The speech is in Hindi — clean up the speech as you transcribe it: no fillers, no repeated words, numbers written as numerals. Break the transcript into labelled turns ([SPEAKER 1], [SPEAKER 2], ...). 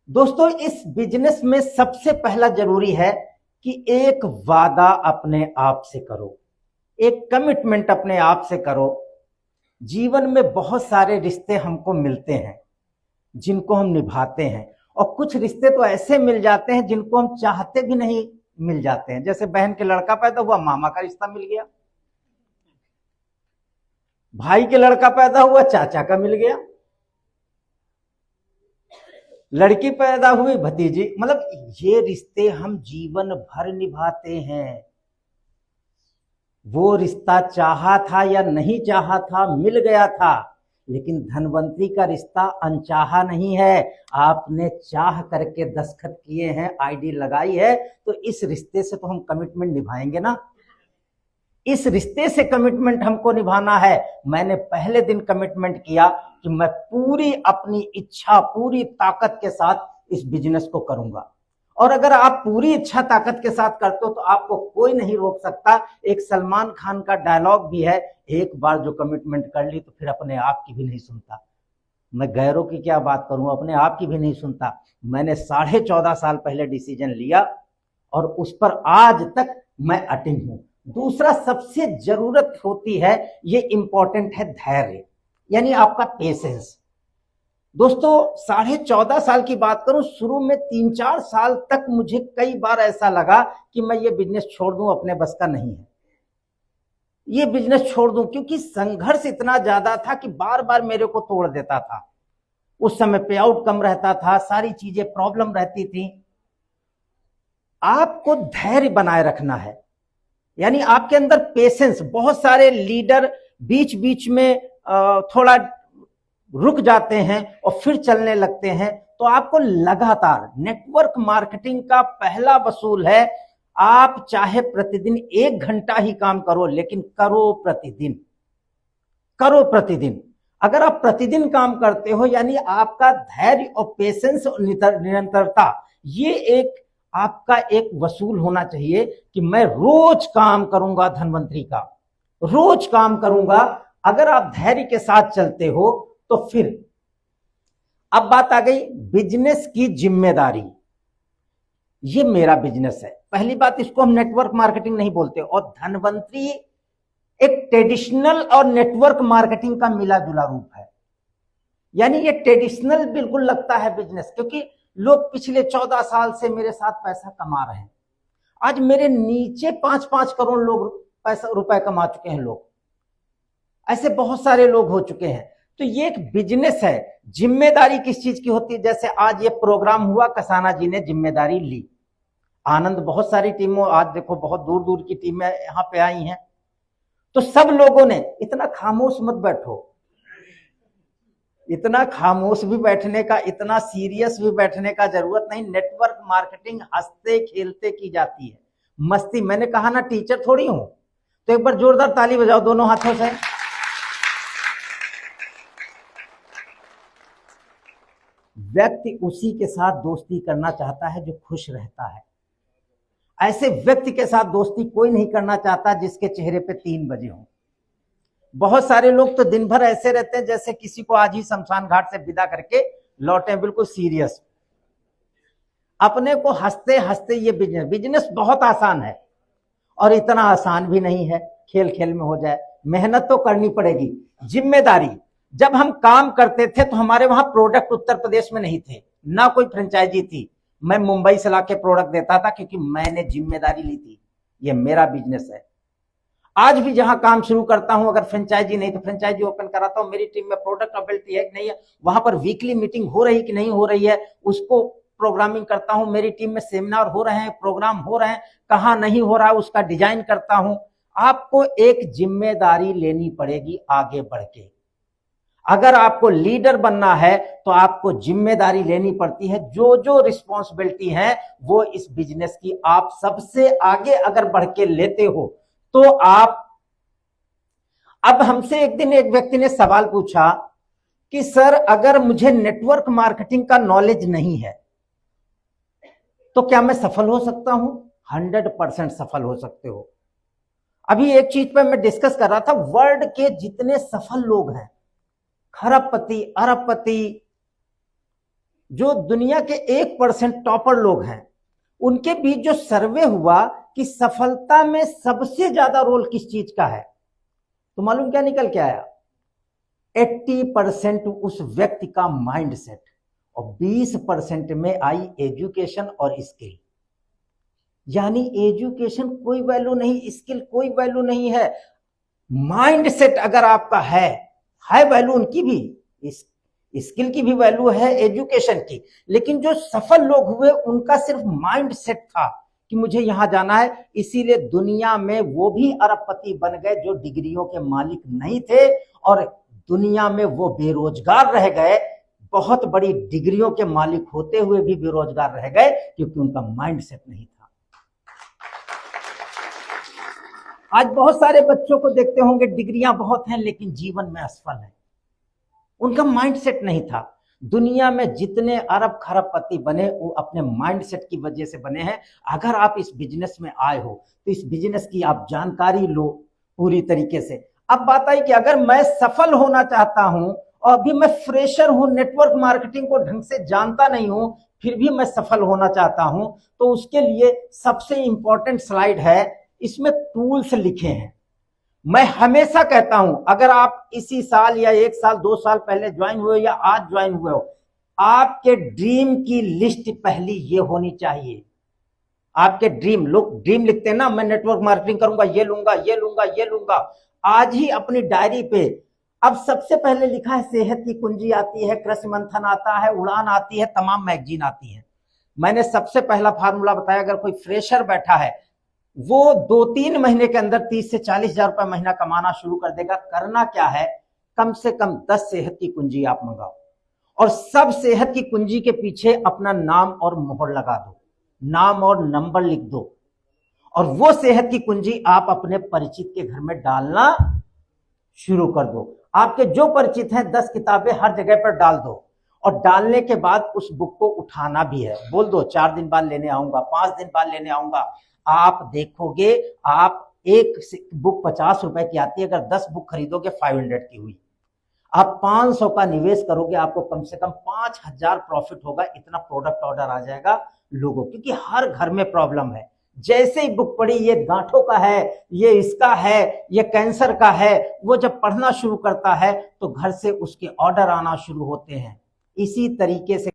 [SPEAKER 1] दोस्तों, इस बिजनेस में सबसे पहला जरूरी है कि एक वादा अपने आप से करो, एक कमिटमेंट अपने आप से करो। जीवन में बहुत सारे रिश्ते हमको मिलते हैं जिनको हम निभाते हैं, और कुछ रिश्ते तो ऐसे मिल जाते हैं जिनको हम चाहते भी नहीं मिल जाते हैं। जैसे बहन के लड़का पैदा हुआ, मामा का रिश्ता मिल गया, भाई के लड़का पैदा हुआ, चाचा का मिल गया, लड़की पैदा हुई, भतीजी। मतलब ये रिश्ते हम जीवन भर निभाते हैं। वो रिश्ता चाहा था या नहीं चाहा था, मिल गया था, लेकिन धनवंतरी का रिश्ता अनचाहा नहीं है। आपने चाह करके दस्तखत किए हैं, आईडी लगाई है, तो इस रिश्ते से तो हम कमिटमेंट निभाएंगे ना। इस रिश्ते से कमिटमेंट हमको निभाना है। मैंने पहले दिन कमिटमेंट किया कि मैं पूरी अपनी इच्छा, पूरी ताकत के साथ इस बिजनेस को करूंगा। और अगर आप पूरी इच्छा ताकत के साथ करते हो तो आपको कोई नहीं रोक सकता। एक सलमान खान का डायलॉग भी है, एक बार जो कमिटमेंट कर ली तो फिर अपने आप की भी नहीं सुनता। मैं गैरों की क्या बात करूं, अपने आप की भी नहीं सुनता। मैंने 14.5 साल पहले डिसीजन लिया और उस पर आज तक मैं अटिंग हूं। दूसरा सबसे जरूरत होती है, ये इंपॉर्टेंट है, धैर्य, यानी आपका पेशेंस। दोस्तों, 14.5 साल की बात करूं, शुरू में 3-4 साल तक मुझे कई बार ऐसा लगा कि मैं ये बिजनेस छोड़ दूं, अपने बस का नहीं है ये बिजनेस छोड़ दूं, क्योंकि संघर्ष इतना ज्यादा था कि बार बार मेरे को तोड़ देता था। उस समय पे आउट कम रहता था, सारी चीजें प्रॉब्लम रहती थी। आपको धैर्य बनाए रखना है, यानी आपके अंदर पेशेंस। बहुत सारे लीडर बीच बीच में थोड़ा रुक जाते हैं और फिर चलने लगते हैं। तो आपको लगातार, नेटवर्क मार्केटिंग का पहला वसूल है, आप चाहे प्रतिदिन 1 घंटा ही काम करो, लेकिन करो प्रतिदिन, करो प्रतिदिन। अगर आप प्रतिदिन काम करते हो, यानी आपका धैर्य और पेशेंस और निरंतरता, ये एक आपका एक वसूल होना चाहिए कि मैं रोज काम करूंगा धनवंतरी का, रोज काम करूंगा। अगर आप धैर्य के साथ चलते हो तो फिर अब बात आ गई बिजनेस की जिम्मेदारी। ये मेरा बिजनेस है, पहली बात, इसको हम नेटवर्क मार्केटिंग नहीं बोलते। और धनवंतरी एक ट्रेडिशनल और नेटवर्क मार्केटिंग का मिला जुला रूप है। यानी ये ट्रेडिशनल बिल्कुल लगता है बिजनेस, क्योंकि लोग पिछले 14 साल से मेरे साथ पैसा कमा रहे हैं। आज मेरे नीचे 5-5 करोड़ लोग पैसा रुपए कमा चुके हैं। लोग ऐसे बहुत सारे लोग हो चुके हैं। तो ये एक बिजनेस है। जिम्मेदारी किस चीज की होती है? जैसे आज ये प्रोग्राम हुआ, कसाना जी ने जिम्मेदारी ली, आनंद, बहुत सारी टीमों, आज देखो बहुत दूर दूर की टीमें यहाँ पे आई हैं। तो सब लोगों ने, इतना खामोश मत बैठो, इतना खामोश भी बैठने का, इतना सीरियस भी बैठने का जरूरत नहीं। नेटवर्क मार्केटिंग हंसते खेलते की जाती है, मस्ती। मैंने कहा ना, टीचर थोड़ी हूं। तो एक बार जोरदार ताली बजाओ दोनों हाथों से। व्यक्ति उसी के साथ दोस्ती करना चाहता है जो खुश रहता है। ऐसे व्यक्ति के साथ दोस्ती कोई नहीं करना चाहता जिसके चेहरे पे 3 बजे हो। बहुत सारे लोग तो दिन भर ऐसे रहते हैं जैसे किसी को आज ही शमशान घाट से विदा करके लौटे, बिल्कुल सीरियस। अपने को हंसते हंसते, ये बिजनेस बहुत आसान है और इतना आसान भी नहीं है खेल खेल में हो जाए। मेहनत तो करनी पड़ेगी। जिम्मेदारी, जब हम काम करते थे तो हमारे वहां प्रोडक्ट उत्तर प्रदेश में नहीं थे, ना कोई फ्रेंचाइजी थी। मैं मुंबई से लाके प्रोडक्ट देता था, क्योंकि मैंने जिम्मेदारी ली थी, ये मेरा बिजनेस है। आज भी जहां काम शुरू करता हूं, अगर फ्रेंचाइजी नहीं तो फ्रेंचाइजी ओपन कराता हूं। मेरी टीम में प्रोडक्ट अवेलेबिलिटी है कि नहीं है, वहां पर वीकली मीटिंग हो रही कि नहीं हो रही है, उसको प्रोग्रामिंग करता हूं। मेरी टीम में सेमिनार हो रहे हैं, प्रोग्राम हो रहे हैं, कहां नहीं हो रहा है उसका डिजाइन करता हूं। आपको एक जिम्मेदारी लेनी पड़ेगी आगे बढ़ के। अगर आपको लीडर बनना है तो आपको जिम्मेदारी लेनी पड़ती है। जो जो रिस्पॉन्सिबिलिटी है वो इस बिजनेस की आप सबसे आगे अगर बढ़ के लेते हो तो आप। अब हमसे एक दिन एक व्यक्ति ने सवाल पूछा कि सर, अगर मुझे नेटवर्क मार्केटिंग का नॉलेज नहीं है तो क्या मैं सफल हो सकता हूं? 100% सफल हो सकते हो। अभी एक चीज पर मैं डिस्कस कर रहा था, वर्ल्ड के जितने सफल लोग हैं, खरबपति, अरबपति, जो दुनिया के 1% टॉपर लोग हैं, उनके बीच जो सर्वे हुआ कि सफलता में सबसे ज्यादा रोल किस चीज का है, तो मालूम क्या निकल के आया? 80% उस व्यक्ति का माइंड सेट, और 20% में आई एजुकेशन और स्किल। यानी एजुकेशन कोई वैल्यू नहीं, स्किल कोई वैल्यू नहीं है, माइंड सेट अगर आपका है वैल्यू उनकी भी, स्किल की भी वैल्यू है, एजुकेशन की। लेकिन जो सफल लोग हुए उनका सिर्फ माइंड सेट था कि मुझे यहां जाना है, इसीलिए दुनिया में वो भी अरबपति बन गए जो डिग्रियों के मालिक नहीं थे, और दुनिया में वो बेरोजगार रह गए, बहुत बड़ी डिग्रियों के मालिक होते हुए भी बेरोजगार रह गए, क्योंकि उनका माइंड सेट नहीं था। आज बहुत सारे बच्चों को देखते होंगे डिग्रियां बहुत हैं लेकिन जीवन में असफल है, उनका माइंडसेट नहीं था। दुनिया में जितने अरब खरबपति बने वो अपने माइंडसेट की वजह से बने हैं। अगर आप इस बिजनेस में आए हो तो इस बिजनेस की आप जानकारी लो पूरी तरीके से। अब बात आई कि अगर मैं सफल होना चाहता हूं और अभी मैं फ्रेशर हूं, नेटवर्क मार्केटिंग को ढंग से जानता नहीं हूं, फिर भी मैं सफल होना चाहता हूं, तो उसके लिए सबसे इंपॉर्टेंट स्लाइड है, इसमें टूल्स लिखे हैं। मैं हमेशा कहता हूं अगर आप इसी साल या 1 साल 2 साल पहले ज्वाइन हुए या आज ज्वाइन हुए हो, आपके ड्रीम की लिस्ट पहली ये होनी चाहिए। आपके ड्रीम, लोग ड्रीम लिखते हैं ना, मैं नेटवर्क मार्केटिंग करूंगा, ये लूंगा ये लूंगा ये लूंगा। आज ही अपनी डायरी पे अब सबसे पहले लिखा है सेहत की कुंजी आती है, कृषि मंथन आता है, उड़ान आती है, तमाम मैगजीन आती है। मैंने सबसे पहला फार्मूला बताया, अगर कोई फ्रेशर बैठा है वो 2-3 महीने के अंदर 30 से 40 हजार रुपए महीना कमाना शुरू कर देगा। करना क्या है, कम से कम 10 सेहत की कुंजी आप मंगाओ और सब सेहत की कुंजी के पीछे अपना नाम और मोहर लगा दो, नाम और नंबर लिख दो, और वो सेहत की कुंजी आप अपने परिचित के घर में डालना शुरू कर दो। आपके जो परिचित हैं 10 किताबें हर जगह पर डाल दो, और डालने के बाद उस बुक को उठाना भी है। बोल दो 4 दिन बाद लेने आऊंगा, 5 दिन बाद लेने आऊंगा। आप देखोगे, आप एक बुक 50 रुपए की आती है, अगर 10 बुक खरीदोगे 500 की हुई। आप 500 का निवेश करोगे, आपको कम से कम 5000 प्रॉफिट होगा। इतना प्रोडक्ट ऑर्डर आ जाएगा लोगों, क्योंकि हर घर में प्रॉब्लम है। जैसे ही बुक पढ़ी, ये गांठों का है, ये इसका है, ये कैंसर का है, वो जब पढ़ना शुरू करता है तो घर से उसके ऑर्डर आना शुरू होते हैं। इसी तरीके से